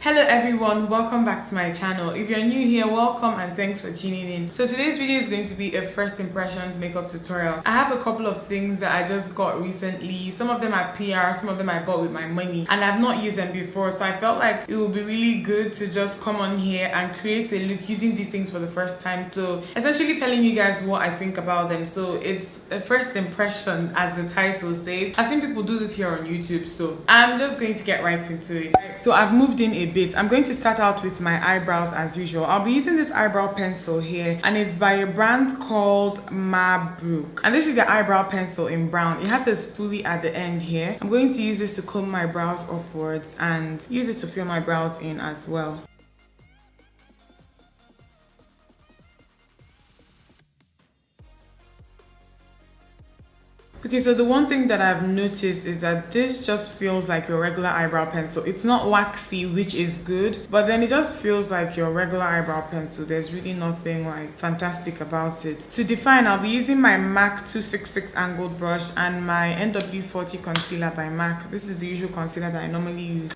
Hello everyone, welcome back to my channel. If you're new here, welcome and thanks for tuning in. So today's video is going to be a first impressions makeup tutorial. I have a couple of things that I just got recently. Some of them are PR, some of them I bought with my money, and I've not used them before, so I felt like it would be really good to just come on here and create a look using these things for the first time. So essentially telling you guys what I think about them. So it's a first impression, as the title says. I've seen people do this here on YouTube, so I'm just going to get right into it. So I've moved in a bit. I'm going to start out with my eyebrows as usual. I'll be using this eyebrow pencil here, and it's by a brand called Mabrook, and this is the eyebrow pencil in brown. It has a spoolie at the end here. I'm going to use this to comb my brows upwards and use it to fill my brows in as well. Okay, so the one thing that I've noticed is that this just feels like your regular eyebrow pencil. It's not waxy, which is good, but then it just feels like your regular eyebrow pencil. There's really nothing like fantastic about it. To define, I'll be using my MAC 266 angled brush and my NW40 concealer by MAC. This is the usual concealer that I normally use.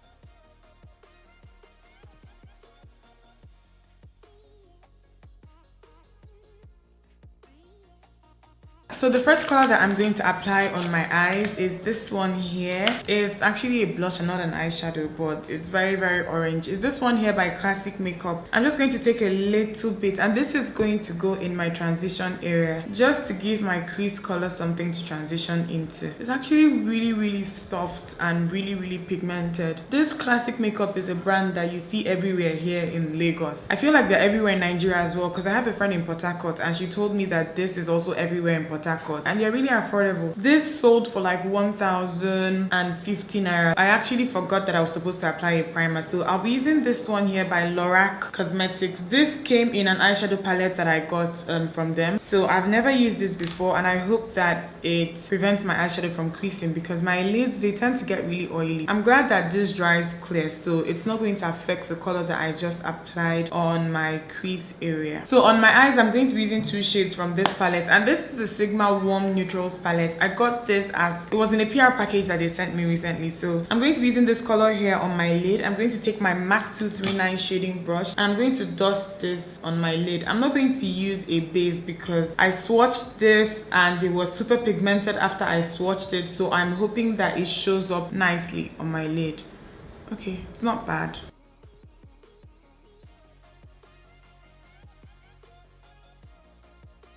So the first color that I'm going to apply on my eyes is this one here. It's actually a blush and not an eyeshadow, but it's very, very orange. It's this one here by Classic Makeup. I'm just going to take a little bit, and this is going to go in my transition area just to give my crease color something to transition into. It's actually really, really soft and really, really pigmented. This Classic Makeup is a brand that you see everywhere here in Lagos. I feel like they're everywhere in Nigeria as well, because I have a friend in Port Harcourt and she told me that this is also everywhere in Port Harcourt, and they're really affordable. This sold for like 1,050 naira. I actually forgot that I was supposed to apply a primer, so I'll be using this one here by Lorac Cosmetics. This came in an eyeshadow palette that I got from them, so I've never used this before, and I hope that it prevents my eyeshadow from creasing because my lids, they tend to get really oily. I'm glad that this dries clear, so it's not going to affect the color that I just applied on my crease area. So on my eyes, I'm going to be using two shades from this palette, and this is the Sigma Warm Neutrals palette. I got this as it was in a PR package that they sent me recently, so I'm going to be using this color here on my lid. I'm going to take my MAC 239 shading brush and I'm going to dust this on my lid. I'm not going to use a base because I swatched this and it was super pigmented after I swatched it, so I'm hoping that it shows up nicely on my lid. Okay, it's not bad.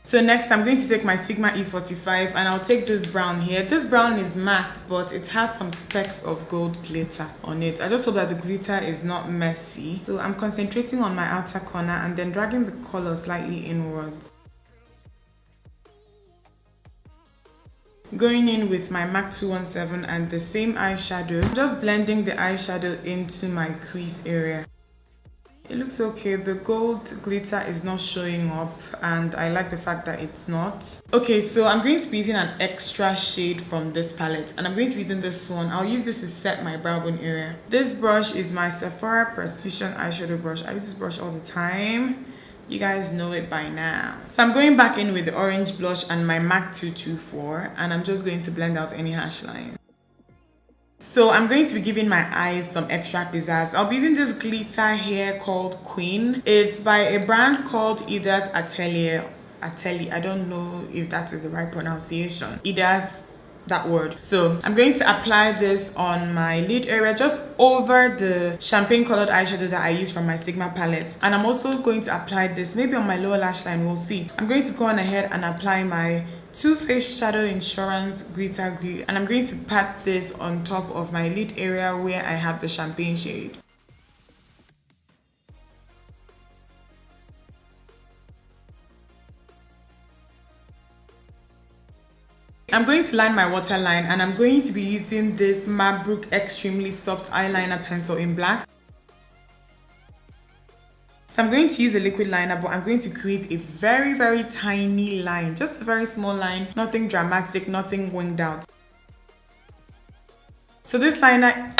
So next, I'm going to take my Sigma E45 and I'll take this brown here. This brown is matte, but it has some specks of gold glitter on it. I just hope that the glitter is not messy. So I'm concentrating on my outer corner and then dragging the color slightly inwards. Going in with my MAC 217 and the same eyeshadow, just blending the eyeshadow into my crease area. It looks okay. The gold glitter is not showing up and I like the fact that it's not. Okay, so I'm going to be using an extra shade from this palette and I'm going to be using this one. I'll use this to set my brow bone area. This brush is my Sephora Precision eyeshadow brush. I use this brush all the time. You guys know it by now. So I'm going back in with the orange blush and my MAC 224 and I'm just going to blend out any harsh lines. So I'm going to be giving my eyes some extra pizzazz. I'll be using this glitter here called Queen. It's by a brand called Ida's Atelier. I don't know if that is the right pronunciation. Ida's, that word. So I'm going to apply this on my lid area just over the champagne colored eyeshadow that I use from my Sigma palette, and I'm also going to apply this maybe on my lower lash line. We'll see. I'm going to go on ahead and apply my Too Faced Shadow Insurance glitter glue, and I'm going to pat this on top of my lid area where I have the champagne shade. I'm going to line my waterline and I'm going to be using this Mabrook Extremely Soft Eyeliner Pencil in black. So I'm going to use a liquid liner, but I'm going to create a very, very tiny line, just a very small line, nothing dramatic, nothing winged out. So this liner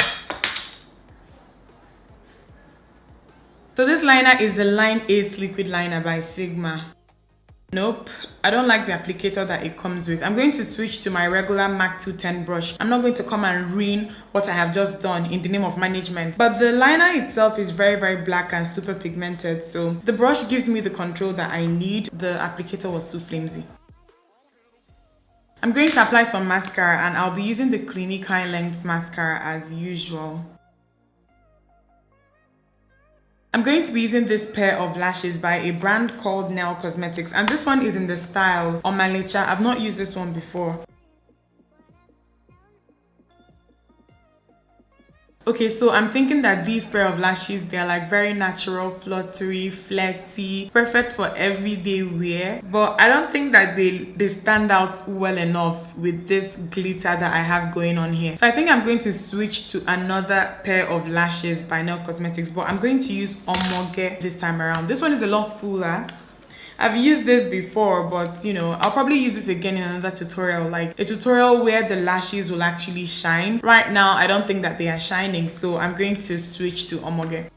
is the Line Ace liquid liner by Sigma. Nope, I don't like the applicator that it comes with. I'm going to switch to my regular MAC 210 brush. I'm not going to come and ruin what I have just done in the name of management. But the liner itself is very, very black and super pigmented. So the brush gives me the control that I need. The applicator was too flimsy. I'm going to apply some mascara, and I'll be using the Clinique High Length mascara as usual. I'm going to be using this pair of lashes by a brand called Nail Cosmetics, and this one is in the style Omalecha. I've not used this one before. Okay, so I'm thinking that these pair of lashes, they're like very natural, fluttery, flirty, perfect for everyday wear. But I don't think that they stand out well enough with this glitter that I have going on here. So I think I'm going to switch to another pair of lashes by Nail Cosmetics, but I'm going to use Umeh this time around. This one is a lot fuller. I've used this before, but you know, I'll probably use this again in another tutorial, like a tutorial where the lashes will actually shine. Right now, I don't think that they are shining, so I'm going to switch to Umeh.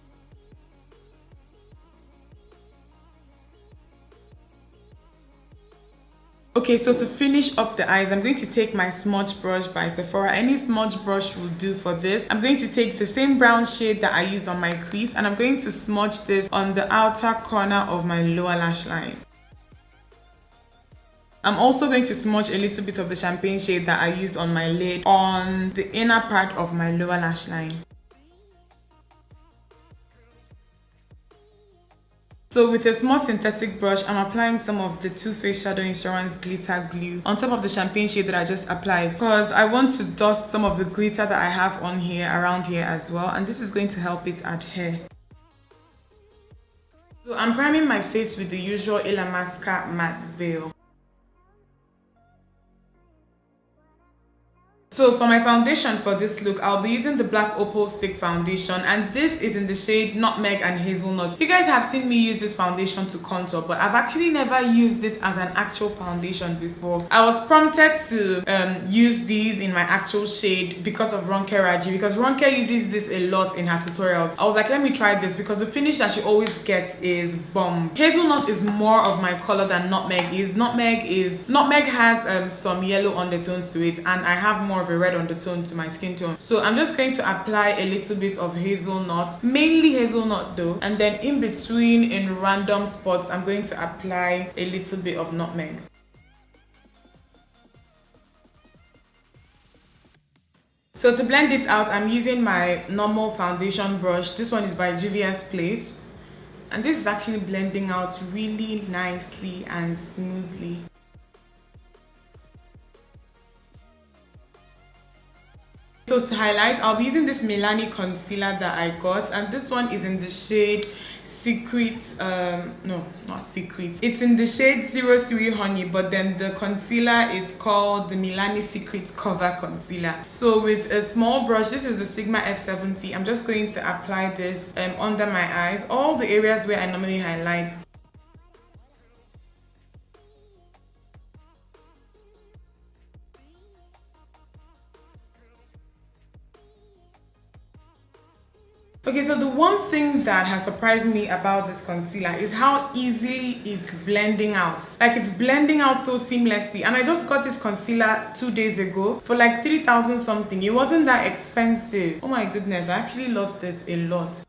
Okay, so to finish up the eyes, I'm going to take my smudge brush by Sephora. Any smudge brush will do for this. I'm going to take the same brown shade that I used on my crease, and I'm going to smudge this on the outer corner of my lower lash line. I'm also going to smudge a little bit of the champagne shade that I used on my lid on the inner part of my lower lash line. So with a small synthetic brush, I'm applying some of the Too Faced Shadow Insurance glitter glue on top of the champagne shade that I just applied, because I want to dust some of the glitter that I have on here, around here as well, and this is going to help it adhere. So I'm priming my face with the usual Illamasqua matte veil. So for my foundation for this look, I'll be using the Black Opal Stick Foundation, and this is in the shade Nutmeg and Hazelnut. You guys have seen me use this foundation to contour, but I've actually never used it as an actual foundation before. I was prompted to use these in my actual shade because of Ronke Raji, because Ronke uses this a lot in her tutorials. I was like, let me try this because the finish that she always gets is bomb. Hazelnut is more of my color than Nutmeg is. Nutmeg has some yellow undertones to it, and I have more of a red undertone to my skin tone. So I'm just going to apply a little bit of hazelnut, mainly hazelnut though, and then in between, in random spots, I'm going to apply a little bit of nutmeg. So to blend it out, I'm using my normal foundation brush. This one is by Juvia's Place, and this is actually blending out really nicely and smoothly. So to highlight, I'll be using this Milani concealer that I got, and this one is in the shade Secret, no, not Secret. It's in the shade 03 Honey, but then the concealer is called the Milani Secret Cover Concealer. So with a small brush, this is the Sigma F70, I'm just going to apply this under my eyes, all the areas where I normally highlight. Okay, so the one thing that has surprised me about this concealer is how easily it's blending out. Like, it's blending out so seamlessly. And I just got this concealer 2 days ago for like 3,000 something. It wasn't that expensive. Oh my goodness, I actually love this a lot.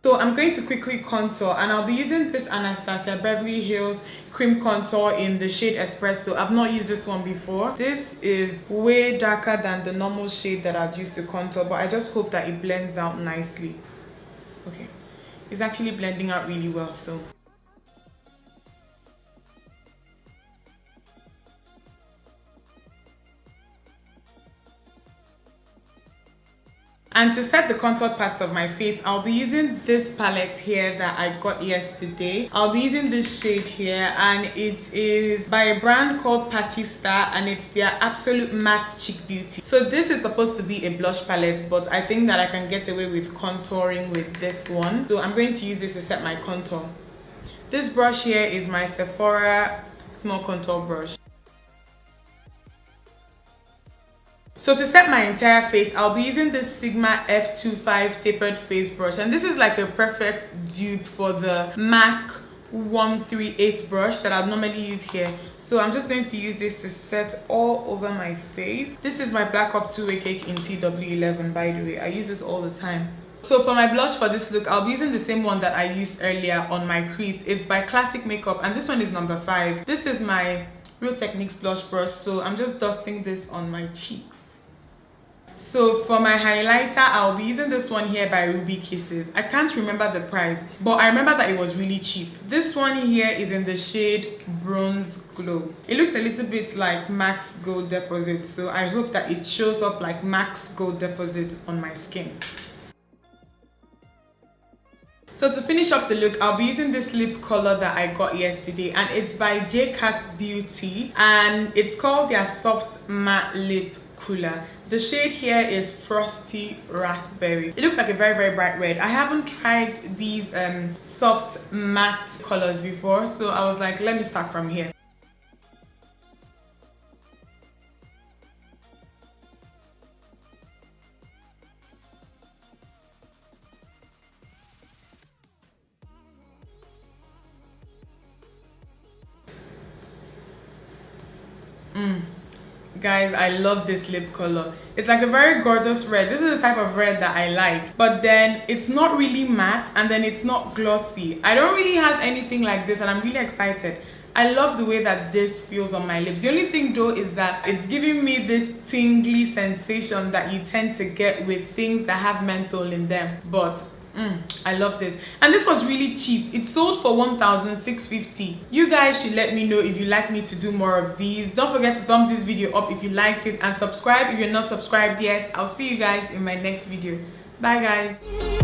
So I'm going to quickly contour, and I'll be using this Anastasia Beverly Hills cream contour in the shade Espresso. I've not used this one before. This is way darker than the normal shade that I'd use to contour, but I just hope that it blends out nicely. Okay, it's actually blending out really well, so. And to set the contoured parts of my face, I'll be using this palette here that I got yesterday. I'll be using this shade here, and it is by a brand called Patty Star, and it's their Absolute Matte Cheek Beauty. So this is supposed to be a blush palette, but I think that I can get away with contouring with this one. So I'm going to use this to set my contour. This brush here is my Sephora small contour brush. So to set my entire face, I'll be using this Sigma F25 tapered face brush, and this is like a perfect dupe for the MAC 138 brush that I'd normally use here. So I'm just going to use this to set all over my face. This is my Black Up 2-Way Cake in TW11, by the way. I use this all the time. So for my blush for this look, I'll be using the same one that I used earlier on my crease. It's by Classic Makeup, and this one is number 5. This is my Real Techniques blush brush, so I'm just dusting this on my cheeks. So for my highlighter, I'll be using this one here by Ruby Kisses. I can't remember the price, but I remember that it was really cheap. This one here is in the shade Bronze Glow. It looks a little bit like MAC's Gold Deposit, so I hope that it shows up like MAC's Gold Deposit on my skin. So to finish up the look, I'll be using this lip color that I got yesterday, and it's by J Cat Beauty, and it's called their Soft Matte Lip Cooler. The shade here is Frosty Raspberry. It looks like a very, very bright red. I haven't tried these soft matte colors before, so I was like, let me start from here. Guys, I love this lip color. It's like a very gorgeous red. This is the type of red that I like, but then it's not really matte and then it's not glossy. I don't really have anything like this, and I'm really excited. I love the way that this feels on my lips. The only thing though is that it's giving me this tingly sensation that you tend to get with things that have menthol in them, but I love this, and this was really cheap. It sold for 1,650. You guys should let me know if you like me to do more of these. Don't forget to thumbs this video up if you liked it, and subscribe if you're not subscribed yet. I'll see you guys in my next video. Bye guys.